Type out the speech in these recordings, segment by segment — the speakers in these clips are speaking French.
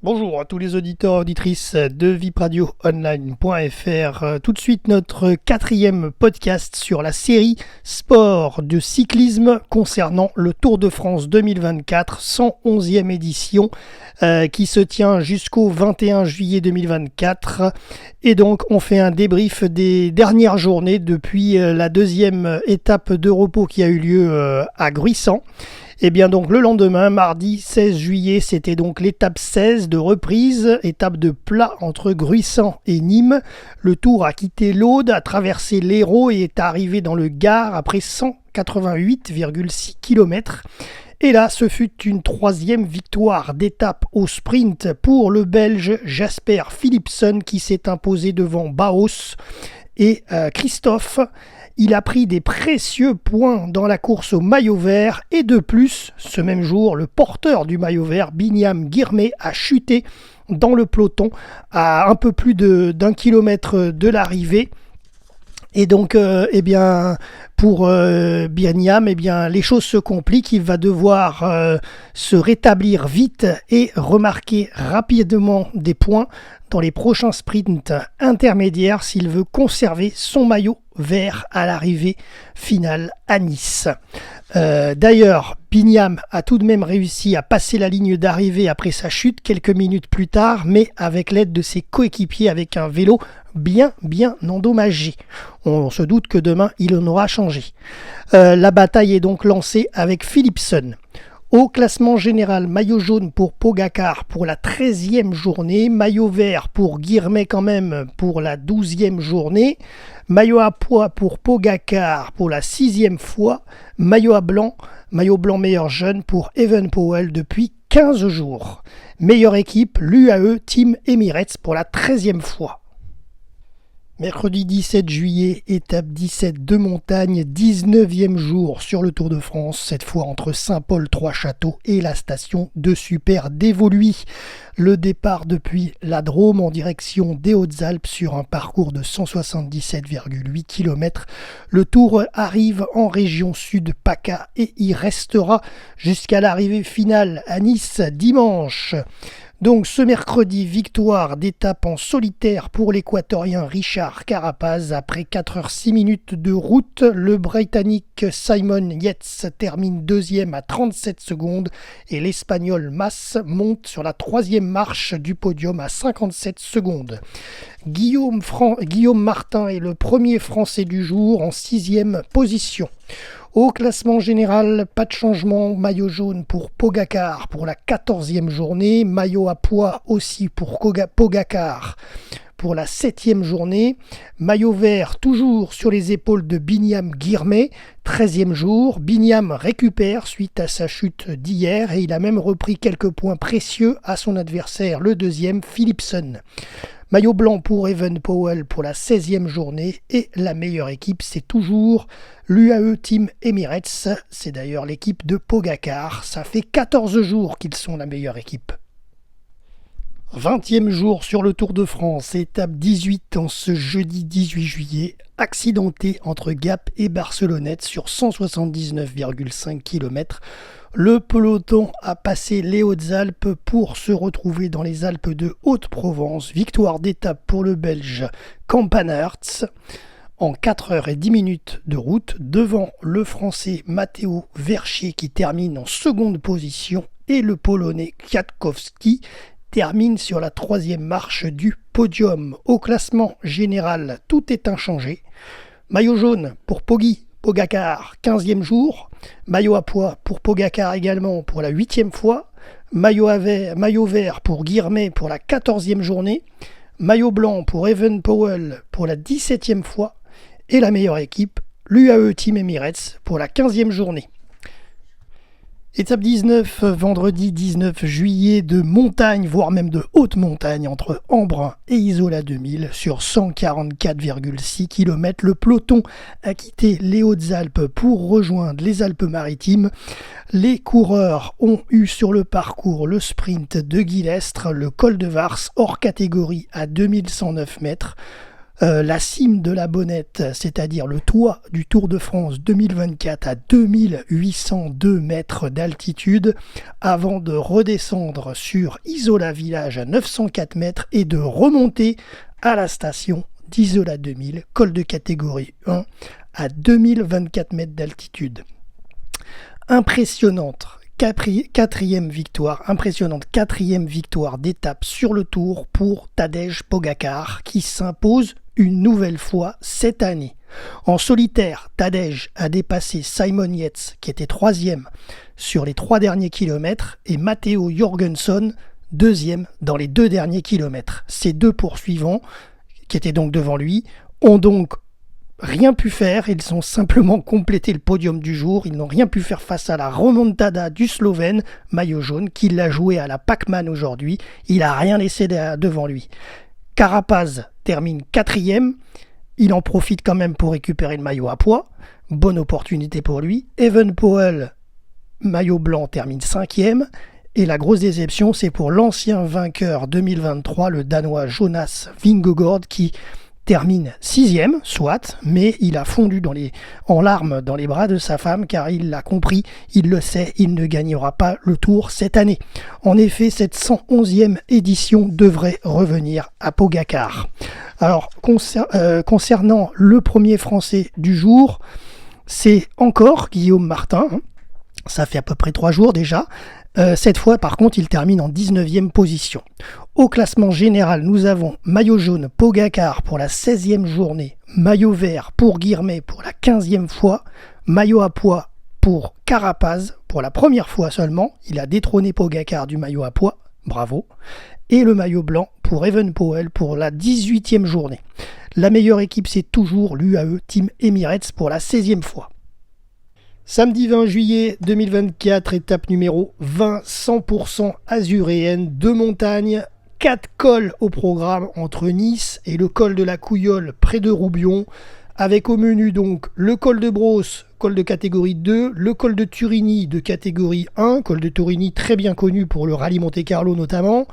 Bonjour à tous les auditeurs et auditrices de vipradioonline.fr. Tout de suite, notre quatrième podcast sur la série sport de cyclisme concernant le Tour de France 2024, 111e édition, qui se tient jusqu'au 21 juillet 2024. Et donc, on fait un débrief des dernières journées depuis la deuxième étape de repos qui a eu lieu à Gruissan. Et bien donc le lendemain, mardi 16 juillet, c'était donc l'étape 16 de reprise, étape de plat entre Gruissan et Nîmes. Le Tour a quitté l'Aude, a traversé l'Hérault et est arrivé dans le Gard après 188,6 km. Et là, ce fut une troisième victoire d'étape au sprint pour le Belge Jasper Philipsen qui s'est imposé devant Bauhaus et Christophe. Il a pris des précieux points dans la course au maillot vert et de plus, ce même jour, le porteur du maillot vert, Binyam Girmay, a chuté dans le peloton à un peu plus d'un kilomètre de l'arrivée. Et donc, pour Binyam, les choses se compliquent. Il va devoir se rétablir vite et remarquer rapidement des points dans les prochains sprints intermédiaires s'il veut conserver son maillot vert à l'arrivée finale à Nice. D'ailleurs, Binyam a tout de même réussi à passer la ligne d'arrivée après sa chute quelques minutes plus tard, mais avec l'aide de ses coéquipiers avec un vélo bien endommagé. On se doute que demain, il en aura changé. La bataille est donc lancée avec Philipsen. Au classement général, maillot jaune pour Pogacar pour la 13e journée, maillot vert pour Girmay quand même pour la 12e journée, maillot à pois pour Pogacar pour la 6e fois, maillot blanc meilleur jeune pour Evenepoel depuis 15 jours. Meilleure équipe, l'UAE Team Emirates pour la 13e fois. Mercredi 17 juillet, étape 17 de montagne, 19e jour sur le Tour de France, cette fois entre Saint-Paul-Trois-Châteaux et la station de Super d'Évoluy. Le départ depuis la Drôme en direction des Hautes-Alpes sur un parcours de 177,8 km. Le Tour arrive en région sud PACA et y restera jusqu'à l'arrivée finale à Nice dimanche. Donc ce mercredi, victoire d'étape en solitaire pour l'équatorien Richard Carapaz. Après 4h06 minutes de route, le Britannique Simon Yates termine deuxième à 37 secondes et l'Espagnol Mas monte sur la troisième marche du podium à 57 secondes. Guillaume Martin est le premier Français du jour en 6e position. Au classement général, pas de changement, maillot jaune pour Pogacar pour la 14e journée, maillot à pois aussi pour Pogacar pour la 7e journée, maillot vert toujours sur les épaules de Binyam Girmay, 13e jour, Binyam récupère suite à sa chute d'hier et il a même repris quelques points précieux à son adversaire, le deuxième Philipsen. Maillot blanc pour Evenepoel pour la 16e journée et la meilleure équipe c'est toujours l'UAE Team Emirates, c'est d'ailleurs l'équipe de Pogacar, ça fait 14 jours qu'ils sont la meilleure équipe. 20e jour sur le Tour de France, étape 18 en ce jeudi 18 juillet, accidenté entre Gap et Barcelonnette sur 179,5 km. Le peloton a passé les Hautes-Alpes pour se retrouver dans les Alpes de Haute-Provence. Victoire d'étape pour le Belge Campenaerts en 4h10 de route devant le Français Matteo Verchier qui termine en seconde position et le Polonais Kwiatkowski termine sur la troisième marche du podium. Au classement général, tout est inchangé. Maillot jaune pour Pogacar, 15e jour. Maillot à pois pour Pogacar également pour la 8e fois. Maillot vert pour Girmay pour la 14e journée. Maillot blanc pour Evenepoel pour la 17e fois. Et la meilleure équipe, l'UAE Team Emirates pour la 15e journée. Étape 19, vendredi 19 juillet de montagne, voire même de haute montagne entre Embrun et Isola 2000 sur 144,6 km. Le peloton a quitté les Hautes-Alpes pour rejoindre les Alpes-Maritimes. Les coureurs ont eu sur le parcours le sprint de Guillestre, le col de Vars hors catégorie à 2109 mètres. la cime de la Bonnette, c'est-à-dire le toit du Tour de France 2024 à 2802 mètres d'altitude, avant de redescendre sur Isola Village à 904 mètres et de remonter à la station d'Isola 2000, col de catégorie 1, à 2024 mètres d'altitude. Impressionnante quatrième victoire d'étape sur le Tour pour Tadej Pogačar qui s'impose une nouvelle fois cette année. En solitaire, Tadej a dépassé Simon Yates qui était 3e sur les 3 derniers kilomètres et Matteo Jorgensen 2e dans les 2 derniers kilomètres. Ces 2 poursuivants qui étaient donc devant lui ont donc rien pu faire, ils ont simplement complété le podium du jour, ils n'ont rien pu faire face à la remontada du Slovène, maillot jaune, qui l'a joué à la Pac-Man aujourd'hui, il n'a rien laissé devant lui. Carapaz termine 4e, il en profite quand même pour récupérer le maillot à pois, bonne opportunité pour lui. Evenepoel, maillot blanc, termine 5e, et la grosse déception c'est pour l'ancien vainqueur 2023, le Danois Jonas Vingegaard, qui termine 6e, soit, mais il a fondu en larmes dans les bras de sa femme car il l'a compris, il le sait, il ne gagnera pas le Tour cette année. En effet, cette 111e édition devrait revenir à Pogačar. Alors, concernant le premier Français du jour, c'est encore Guillaume Martin, ça fait à peu près 3 jours déjà. Cette fois, par contre, il termine en 19e position. Au classement général, nous avons maillot jaune Pogačar pour la 16e journée, maillot vert pour Guirmet pour la 15e fois, maillot à pois pour Carapaz pour la première fois seulement. Il a détrôné Pogačar du maillot à pois, bravo. Et le maillot blanc pour Evenepoel pour la 18e journée. La meilleure équipe, c'est toujours l'UAE Team Emirates pour la 16e fois. Samedi 20 juillet 2024, étape numéro 20, 100% azuréenne, 2 montagnes, 4 cols au programme entre Nice et le col de la Couillole près de Roubion, avec au menu donc le col de Brosse, col de catégorie 2, le col de Turini de catégorie 1, col de Turini très bien connu pour le rallye Monte-Carlo notamment,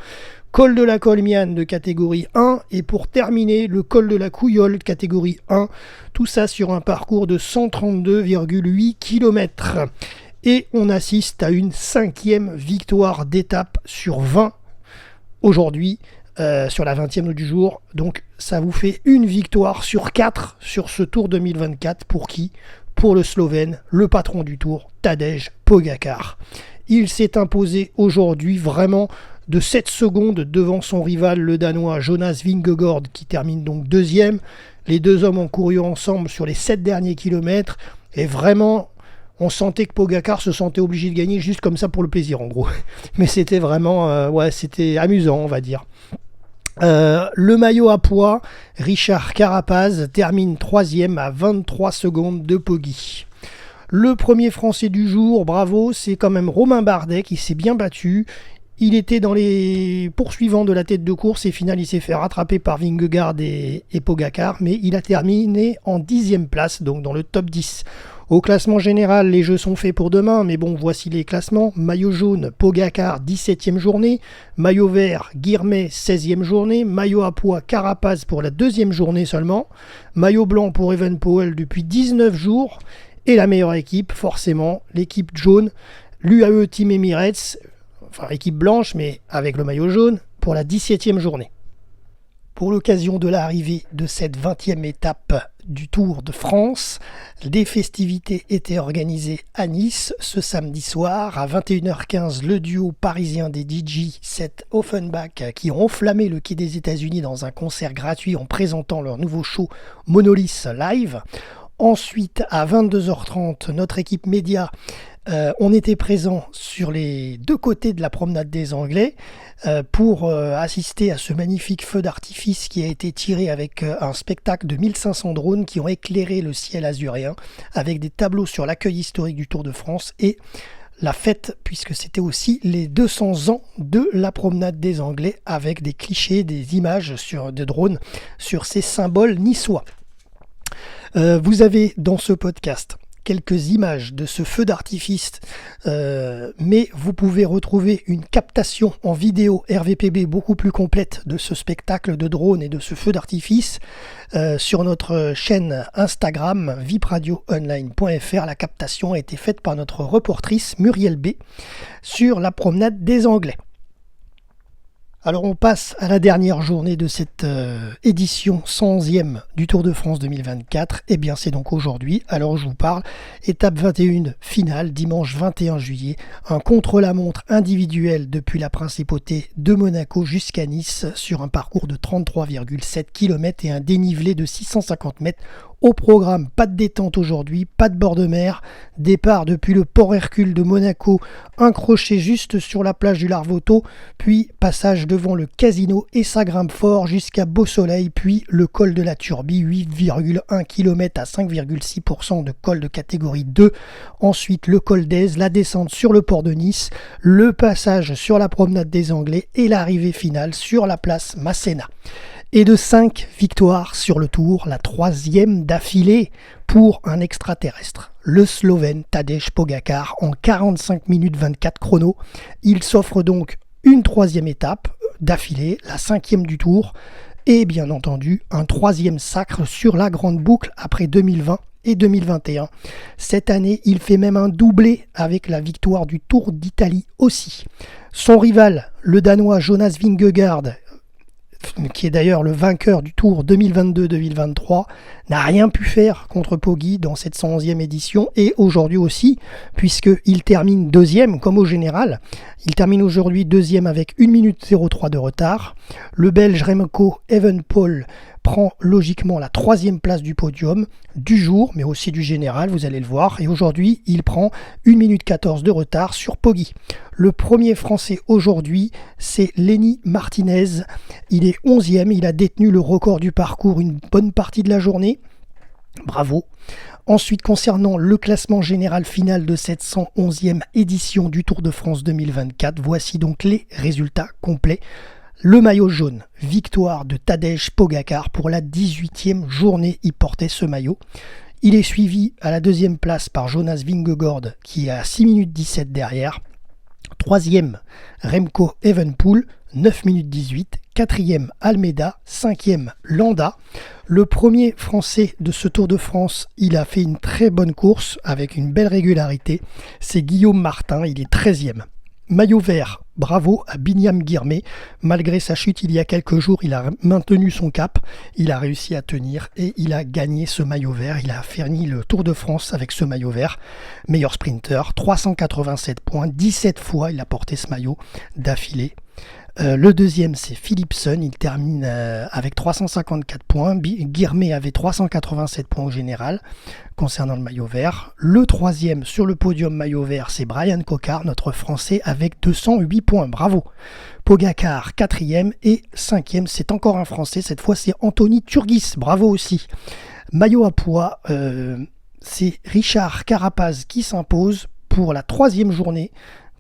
col de la Colmiane de catégorie 1 et pour terminer le col de la Couillole catégorie 1, tout ça sur un parcours de 132,8 km. Et on assiste à une 5e victoire d'étape sur 20 aujourd'hui, sur la 20e du jour. Donc ça vous fait une victoire sur 4 sur ce Tour 2024. Pour qui ? Pour le Slovène, le patron du Tour, Tadej Pogačar. Il s'est imposé aujourd'hui vraiment de 7 secondes devant son rival, le Danois Jonas Vingegaard, qui termine donc 2e. Les 2 hommes ont couru ensemble sur les 7 derniers kilomètres. Et vraiment, on sentait que Pogačar se sentait obligé de gagner juste comme ça pour le plaisir, en gros. Mais c'était vraiment, c'était amusant, on va dire. Le maillot à pois, Richard Carapaz termine 3e à 23 secondes de Poggi. Le premier Français du jour, bravo, c'est quand même Romain Bardet qui s'est bien battu. Il était dans les poursuivants de la tête de course et final il s'est fait rattraper par Vingegaard et Pogačar, mais il a terminé en 10e place, donc dans le top 10. Au classement général, les jeux sont faits pour demain, mais bon, voici les classements. Maillot jaune, Pogačar, 17e journée. Maillot vert, Guirmet, 16e journée. Maillot à pois, Carapaz pour la 2e journée seulement. Maillot blanc pour Evenepoel depuis 19 jours. Et la meilleure équipe, forcément, l'équipe jaune, l'UAE Team Emirates, enfin équipe blanche, mais avec le maillot jaune, pour la 17e journée. Pour l'occasion de l'arrivée de cette 20e étape du Tour de France, des festivités étaient organisées à Nice ce samedi soir. À 21h15, le duo parisien des DJ, Seth Offenbach, qui ont enflammé le quai des États-Unis dans un concert gratuit en présentant leur nouveau show Monolith Live. Ensuite, à 22h30, notre équipe média, on était présent sur les 2 côtés de la promenade des Anglais pour assister à ce magnifique feu d'artifice qui a été tiré avec un spectacle de 1500 drones qui ont éclairé le ciel azuréen avec des tableaux sur l'accueil historique du Tour de France et la fête, puisque c'était aussi les 200 ans de la promenade des Anglais avec des clichés, des images de drones sur ces symboles niçois. Vous avez dans ce podcast quelques images de ce feu d'artifice, mais vous pouvez retrouver une captation en vidéo RVPB beaucoup plus complète de ce spectacle de drone et de ce feu d'artifice sur notre chaîne Instagram vipradioonline.fr. La captation a été faite par notre reportrice Muriel B sur la promenade des Anglais. Alors on passe à la dernière journée de cette édition 111e du Tour de France 2024. Et bien c'est donc aujourd'hui, alors je vous parle, étape 21 finale, dimanche 21 juillet, un contre-la-montre individuel depuis la principauté de Monaco jusqu'à Nice sur un parcours de 33,7 km et un dénivelé de 650 mètres. Au programme, pas de détente aujourd'hui, pas de bord de mer, départ depuis le port Hercule de Monaco, un crochet juste sur la plage du Larvoto, puis passage devant le casino et ça grimpe fort jusqu'à Beau Soleil, puis le col de la Turbie, 8,1 km à 5,6% de col de catégorie 2, ensuite le col d'Aise, la descente sur le port de Nice, le passage sur la promenade des Anglais et l'arrivée finale sur la place Masséna. Et de 5 victoires sur le Tour, la 3e d'affilée pour un extraterrestre. Le Slovène Tadej Pogačar en 45 minutes 24 chrono. Il s'offre donc une 3e étape d'affilée, la 5e du Tour. Et bien entendu, un 3e sacre sur la grande boucle après 2020 et 2021. Cette année, il fait même un doublé avec la victoire du Tour d'Italie aussi. Son rival, le Danois Jonas Vingegaard, qui est d'ailleurs le vainqueur du Tour 2022-2023, n'a rien pu faire contre Poggi dans cette 111e édition et aujourd'hui aussi, puisqu'il termine deuxième comme au général. Il termine aujourd'hui deuxième avec 1 minute 03 de retard. Le Belge Remco Evenepoel prend logiquement la 3e place du podium du jour, mais aussi du général, vous allez le voir. Et aujourd'hui, il prend 1 minute 14 de retard sur Poggi. Le premier français aujourd'hui, c'est Lenny Martinez. Il est 11e, il a détenu le record du parcours une bonne partie de la journée. Bravo. Ensuite, concernant le classement général final de cette 111e édition du Tour de France 2024, voici donc les résultats complets. Le maillot jaune, victoire de Tadej Pogačar pour la 18e journée, il portait ce maillot. Il est suivi à la 2e place par Jonas Vingegaard qui est à 6 minutes 17 derrière. 3e, Remco Evenepoel, 9 minutes 18. 4e, Almeida. 5e, Landa. Le premier français de ce Tour de France, il a fait une très bonne course avec une belle régularité. C'est Guillaume Martin, il est 13e. Maillot vert, bravo à Binyam Girmay. Malgré sa chute il y a quelques jours, il a maintenu son cap, il a réussi à tenir et il a gagné ce maillot vert. Il a fini le Tour de France avec ce maillot vert. Meilleur sprinter, 387 points, 17 fois il a porté ce maillot d'affilée. Le deuxième, c'est Philipsen, il termine avec 354 points. Girmay avait 387 points au général concernant le maillot vert. Le troisième sur le podium maillot vert, c'est Brian Cocard, notre Français, avec 208 points. Bravo. Pogačar, 4e et 5e, c'est encore un Français. Cette fois, c'est Anthony Turgis. Bravo aussi. Maillot à pois, c'est Richard Carapaz qui s'impose pour la 3e journée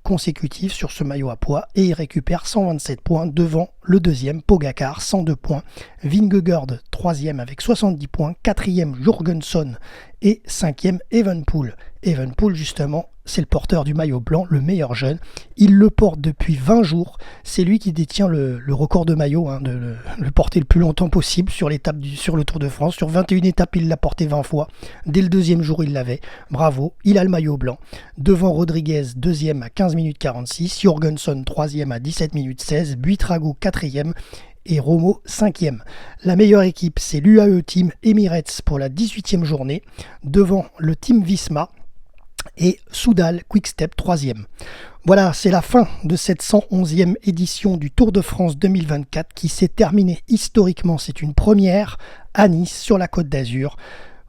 consécutif sur ce maillot à pois et il récupère 127 points devant le deuxième Pogačar, 102 points. Vingegaard 3e avec 70 points, 4e Jorgensen et 5e Evenepoel. Evenepoel justement, c'est le porteur du maillot blanc, le meilleur jeune. Il le porte depuis 20 jours. C'est lui qui détient le record de maillot, de le porter le plus longtemps possible sur le Tour de France. Sur 21 étapes, il l'a porté 20 fois. Dès le deuxième jour, il l'avait. Bravo, il a le maillot blanc. Devant Rodriguez, 2e à 15 minutes 46. Jorgensen, 3e à 17 minutes 16. Buitrago, 4e. Et Romo 5e. La meilleure équipe, c'est l'UAE Team Emirates pour la 18e journée, devant le Team Visma et Soudal Quick-Step 3e. Voilà, c'est la fin de cette 111e édition du Tour de France 2024 qui s'est terminée historiquement, c'est une première, à Nice, sur la Côte d'Azur.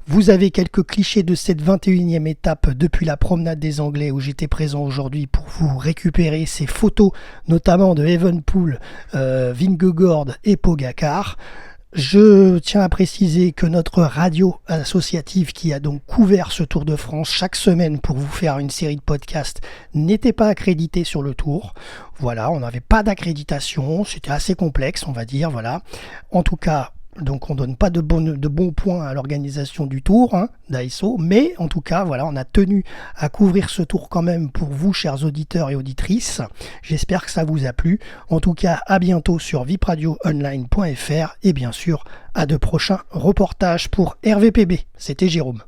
Vous avez quelques clichés de cette 21e étape depuis la promenade des Anglais où j'étais présent aujourd'hui pour vous récupérer ces photos, notamment de Evenepoel, Vingegaard et Pogačar. Je tiens à préciser que notre radio associative qui a donc couvert ce Tour de France chaque semaine pour vous faire une série de podcasts n'était pas accréditée sur le Tour. Voilà, on n'avait pas d'accréditation, c'était assez complexe on va dire, voilà. En tout cas, Donc on donne pas de bons points à l'organisation du tour d'ASO, mais en tout cas voilà, on a tenu à couvrir ce tour quand même pour vous, chers auditeurs et auditrices. J'espère que ça vous a plu. En tout cas, à bientôt sur vipradioonline.fr et bien sûr à de prochains reportages pour RVPB. C'était Jérôme.